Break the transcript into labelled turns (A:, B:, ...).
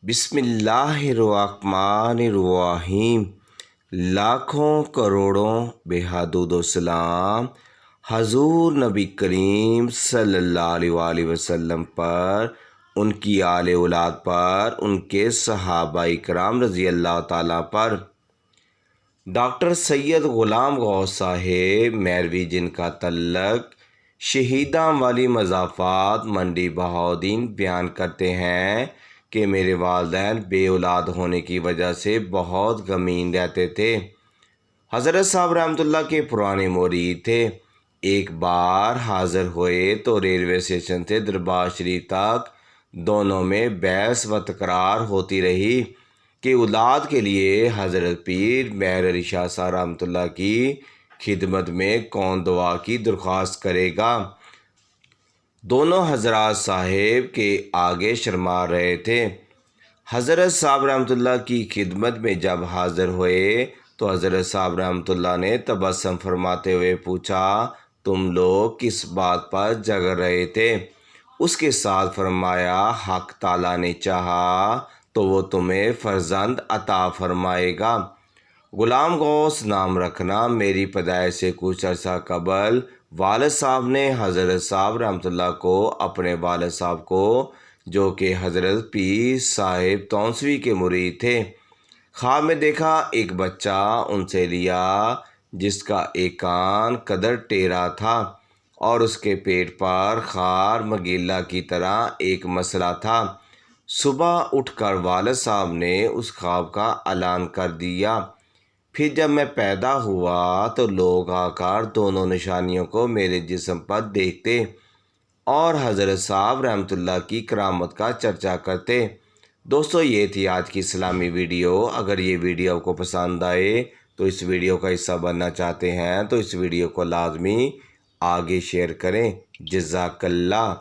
A: بسم اللہ الرحمن الرحیم۔ لاکھوں کروڑوں بے حدود و سلام حضور نبی کریم صلی اللہ علیہ وآلہ وسلم پر، ان کی آل اولاد پر، ان کے صحابہ کرام رضی اللہ تعالیٰ پر۔ ڈاکٹر سید غلام غوث صاحب میروی، جن کا تعلق شہیداں والی مضافات منڈی بہاؤالدین، بیان کرتے ہیں کہ میرے والدین بے اولاد ہونے کی وجہ سے بہت غمگین رہتے تھے۔ حضرت صاحب رحمۃ اللہ کے پرانے مرید تھے۔ ایک بار حاضر ہوئے تو ریلوے اسٹیشن سے دربار شریف تک دونوں میں بحث و تکرار ہوتی رہی کہ اولاد کے لیے حضرت پیر مہر علی شاہ صاحب رحمۃ اللہ کی خدمت میں کون دعا کی درخواست کرے گا۔ دونوں حضرات صاحب کے آگے شرما رہے تھے۔ حضرت صاحب رحمۃ اللہ کی خدمت میں جب حاضر ہوئے تو حضرت صاحب رحمۃ اللہ نے تبسم فرماتے ہوئے پوچھا، تم لوگ کس بات پر جگ رہے تھے؟ اس کے ساتھ فرمایا، حق تعالیٰ نے چاہا تو وہ تمہیں فرزند عطا فرمائے گا۔ غلام غوث نام رکھنا میری پیدائش سے کچھ عرصہ قبل والد صاحب نے حضرت صاحب رحمۃ اللہ کو اپنے والد صاحب کو، جو کہ حضرت پیر صاحب تونسوی کے مرید تھے، خواب میں دیکھا۔ ایک بچہ ان سے لیا جس کا ایک کان قدر ٹیڑھا تھا اور اس کے پیٹ پر خار مگیلا کی طرح ایک مسئلہ تھا۔ صبح اٹھ کر والد صاحب نے اس خواب کا اعلان کر دیا۔ پھر جب میں پیدا ہوا تو لوگ آ کر دونوں نشانیوں کو میرے جسم پر دیکھتے اور حضرت صاحب رحمۃ اللہ کی کرامت کا چرچا کرتے۔ دوستو، یہ تھی آج کی اسلامی ویڈیو۔ اگر یہ ویڈیو آپ کو پسند آئے تو اس ویڈیو کا حصہ بننا چاہتے ہیں تو اس ویڈیو کو لازمی آگے شیئر کریں۔ جزاک اللہ۔